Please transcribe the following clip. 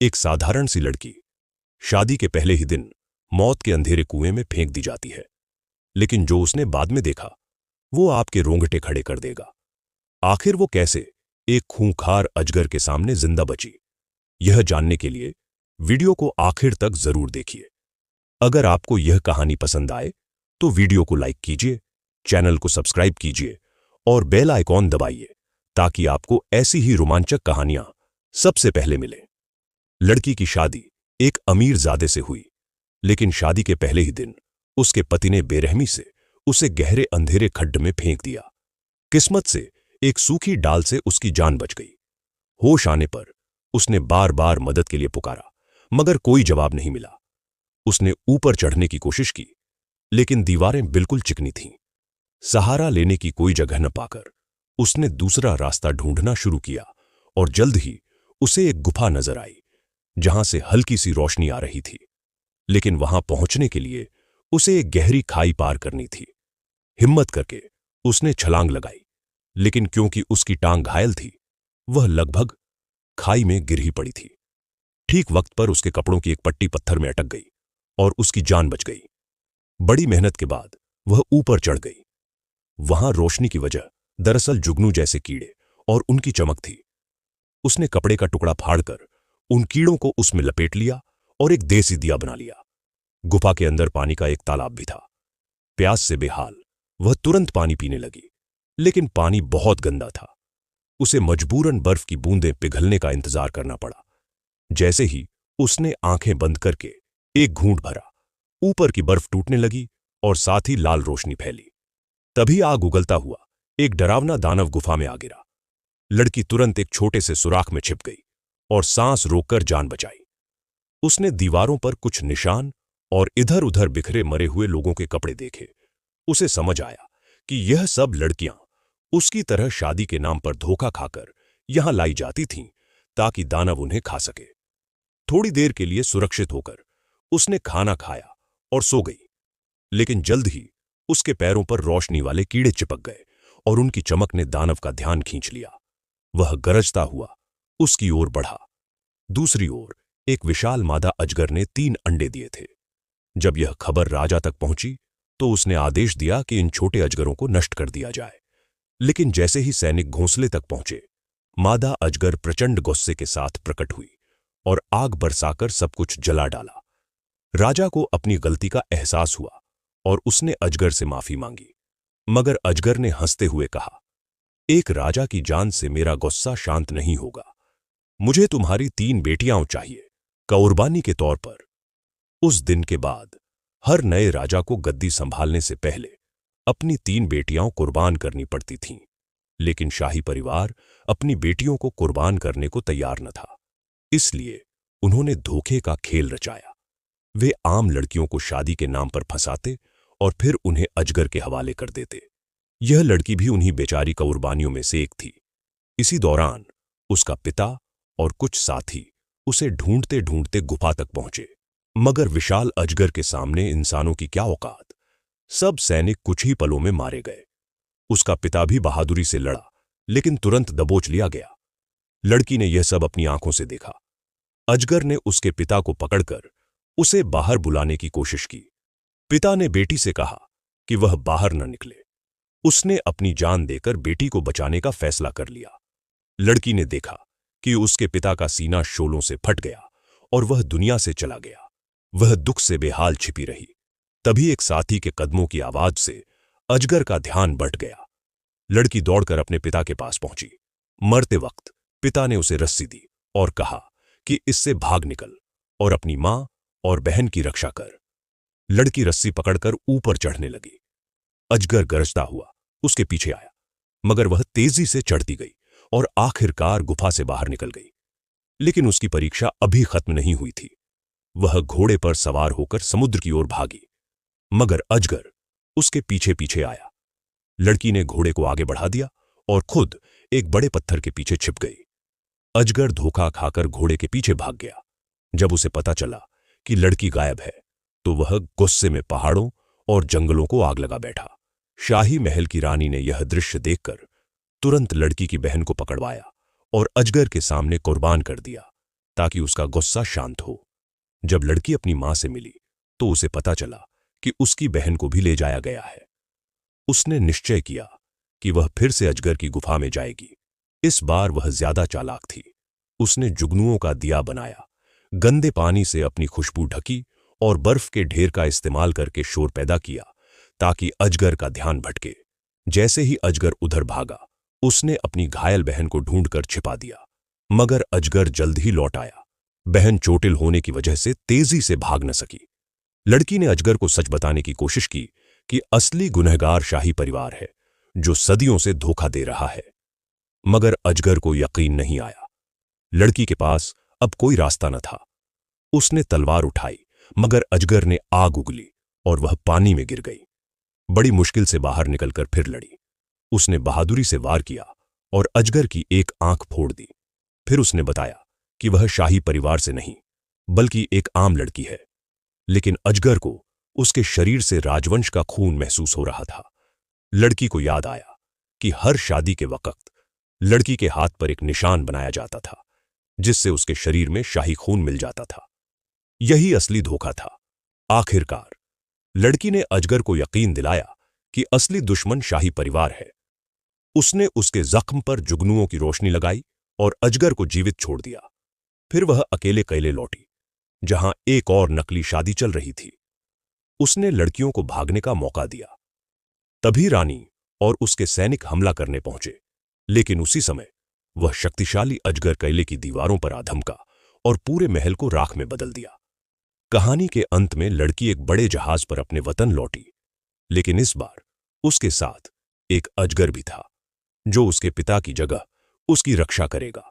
एक साधारण सी लड़की शादी के पहले ही दिन मौत के अंधेरे कुएं में फेंक दी जाती है, लेकिन जो उसने बाद में देखा वो आपके रोंगटे खड़े कर देगा। आखिर वो कैसे एक खूंखार अजगर के सामने जिंदा बची, यह जानने के लिए वीडियो को आखिर तक जरूर देखिए। अगर आपको यह कहानी पसंद आए तो वीडियो को लाइक कीजिए, चैनल को सब्सक्राइब कीजिए और बेल आइकॉन दबाइए ताकि आपको ऐसी ही रोमांचक कहानियां सबसे पहले मिलें। लड़की की शादी एक अमीरजादे से हुई, लेकिन शादी के पहले ही दिन उसके पति ने बेरहमी से उसे गहरे अंधेरे खड्ड में फेंक दिया। किस्मत से एक सूखी डाल से उसकी जान बच गई। होश आने पर उसने बार बार मदद के लिए पुकारा, मगर कोई जवाब नहीं मिला। उसने ऊपर चढ़ने की कोशिश की, लेकिन दीवारें बिल्कुल चिकनी थीं। सहारा लेने की कोई जगह न पाकर उसने दूसरा रास्ता ढूंढना शुरू किया और जल्द ही उसे एक गुफा नजर आई जहां से हल्की सी रोशनी आ रही थी। लेकिन वहां पहुंचने के लिए उसे एक गहरी खाई पार करनी थी। हिम्मत करके उसने छलांग लगाई, लेकिन क्योंकि उसकी टांग घायल थी, वह लगभग खाई में गिर ही पड़ी थी। ठीक वक्त पर उसके कपड़ों की एक पट्टी पत्थर में अटक गई और उसकी जान बच गई। बड़ी मेहनत के बाद वह ऊपर चढ़ गई। वहां रोशनी की वजह दरअसल जुगनू जैसे कीड़े और उनकी चमक थी। उसने कपड़े का टुकड़ा फाड़कर उन कीड़ों को उसमें लपेट लिया और एक देसी दिया बना लिया। गुफा के अंदर पानी का एक तालाब भी था। प्यास से बेहाल वह तुरंत पानी पीने लगी, लेकिन पानी बहुत गंदा था। उसे मजबूरन बर्फ की बूंदें पिघलने का इंतजार करना पड़ा। जैसे ही उसने आंखें बंद करके एक घूंट भरा, ऊपर की बर्फ टूटने लगी और साथ ही लाल रोशनी फैली। तभी आग उगलता हुआ एक डरावना दानव गुफा में आ गिरा। लड़की तुरंत एक छोटे से सुराख में छिप गई और सांस रोककर जान बचाई। उसने दीवारों पर कुछ निशान और इधर उधर बिखरे मरे हुए लोगों के कपड़े देखे। उसे समझ आया कि यह सब लड़कियां उसकी तरह शादी के नाम पर धोखा खाकर यहां लाई जाती थीं ताकि दानव उन्हें खा सके। थोड़ी देर के लिए सुरक्षित होकर उसने खाना खाया और सो गई, लेकिन जल्द ही उसके पैरों पर रोशनी वाले कीड़े चिपक गए और उनकी चमक ने दानव का ध्यान खींच लिया। वह गरजता हुआ उसकी ओर बढ़ा। दूसरी ओर एक विशाल मादा अजगर ने 3 अंडे दिए थे। जब यह खबर राजा तक पहुंची तो उसने आदेश दिया कि इन छोटे अजगरों को नष्ट कर दिया जाए। लेकिन जैसे ही सैनिक घोंसले तक पहुंचे, मादा अजगर प्रचंड गुस्से के साथ प्रकट हुई और आग बरसाकर सब कुछ जला डाला। राजा को अपनी गलती का एहसास हुआ और उसने अजगर से माफी मांगी, मगर अजगर ने हंसते हुए कहा, एक राजा की जान से मेरा गुस्सा शांत नहीं होगा। मुझे तुम्हारी 3 बेटियां चाहिए, कुर्बानी के तौर पर। उस दिन के बाद हर नए राजा को गद्दी संभालने से पहले अपनी 3 बेटियां कुर्बान करनी पड़ती थीं, लेकिन शाही परिवार अपनी बेटियों को कुर्बान करने को तैयार न था। इसलिए उन्होंने धोखे का खेल रचाया। वे आम लड़कियों को शादी के नाम पर फंसाते और फिर उन्हें अजगर के हवाले कर देते। यह लड़की भी उन्हीं बेचारी कुर्बानियों में से एक थी। इसी दौरान उसका पिता और कुछ साथी उसे ढूंढते ढूंढते गुफा तक पहुंचे, मगर विशाल अजगर के सामने इंसानों की क्या औकात। सब सैनिक कुछ ही पलों में मारे गए। उसका पिता भी बहादुरी से लड़ा, लेकिन तुरंत दबोच लिया गया। लड़की ने यह सब अपनी आंखों से देखा। अजगर ने उसके पिता को पकड़कर उसे बाहर बुलाने की कोशिश की। पिता ने बेटी से कहा कि वह बाहर न निकले। उसने अपनी जान देकर बेटी को बचाने का फैसला कर लिया। लड़की ने देखा कि उसके पिता का सीना शोलों से फट गया और वह दुनिया से चला गया। वह दुख से बेहाल छिपी रही। तभी एक साथी के कदमों की आवाज से अजगर का ध्यान बट गया। लड़की दौड़कर अपने पिता के पास पहुंची। मरते वक्त पिता ने उसे रस्सी दी और कहा कि इससे भाग निकल और अपनी मां और बहन की रक्षा कर। लड़की रस्सी पकड़कर ऊपर चढ़ने लगी। अजगर गरजता हुआ उसके पीछे आया, मगर वह तेजी से चढ़ती गई और आखिरकार गुफा से बाहर निकल गई। लेकिन उसकी परीक्षा अभी खत्म नहीं हुई थी। वह घोड़े पर सवार होकर समुद्र की ओर भागी, मगर अजगर उसके पीछे पीछे आया। लड़की ने घोड़े को आगे बढ़ा दिया और खुद एक बड़े पत्थर के पीछे छिप गई। अजगर धोखा खाकर घोड़े के पीछे भाग गया। जब उसे पता चला कि लड़की गायब है तो वह गुस्से में पहाड़ों और जंगलों को आग लगा बैठा। शाही महल की रानी ने यह दृश्य देखकर तुरंत लड़की की बहन को पकड़वाया और अजगर के सामने कुर्बान कर दिया ताकि उसका गुस्सा शांत हो। जब लड़की अपनी मां से मिली तो उसे पता चला कि उसकी बहन को भी ले जाया गया है। उसने निश्चय किया कि वह फिर से अजगर की गुफा में जाएगी। इस बार वह ज्यादा चालाक थी। उसने जुगनुओं का दिया बनाया, गंदे पानी से अपनी खुशबू ढकी और बर्फ के ढेर का इस्तेमाल करके शोर पैदा किया ताकि अजगर का ध्यान भटके। जैसे ही अजगर उधर भागा, उसने अपनी घायल बहन को ढूंढकर छिपा दिया, मगर अजगर जल्द ही लौट आया। बहन चोटिल होने की वजह से तेजी से भाग न सकी। लड़की ने अजगर को सच बताने की कोशिश की कि असली गुनहगार शाही परिवार है जो सदियों से धोखा दे रहा है, मगर अजगर को यकीन नहीं आया। लड़की के पास अब कोई रास्ता न था। उसने तलवार उठाई, मगर अजगर ने आग उगली और वह पानी में गिर गई। बड़ी मुश्किल से बाहर निकलकर फिर लड़ी। उसने बहादुरी से वार किया और अजगर की एक आंख फोड़ दी। फिर उसने बताया कि वह शाही परिवार से नहीं बल्कि एक आम लड़की है। लेकिन अजगर को उसके शरीर से राजवंश का खून महसूस हो रहा था। लड़की को याद आया कि हर शादी के वक्त लड़की के हाथ पर एक निशान बनाया जाता था जिससे उसके शरीर में शाही खून मिल जाता था। यही असली धोखा था। आखिरकार लड़की ने अजगर को यकीन दिलाया कि असली दुश्मन शाही परिवार है। उसने उसके जख्म पर जुगनुओं की रोशनी लगाई और अजगर को जीवित छोड़ दिया। फिर वह अकेले कैले लौटी जहां एक और नकली शादी चल रही थी। उसने लड़कियों को भागने का मौका दिया। तभी रानी और उसके सैनिक हमला करने पहुंचे, लेकिन उसी समय वह शक्तिशाली अजगर कैले की दीवारों पर आ धमका और पूरे महल को राख में बदल दिया। कहानी के अंत में लड़की एक बड़े जहाज पर अपने वतन लौटी, लेकिन इस बार उसके साथ एक अजगर भी था जो उसके पिता की जगह उसकी रक्षा करेगा।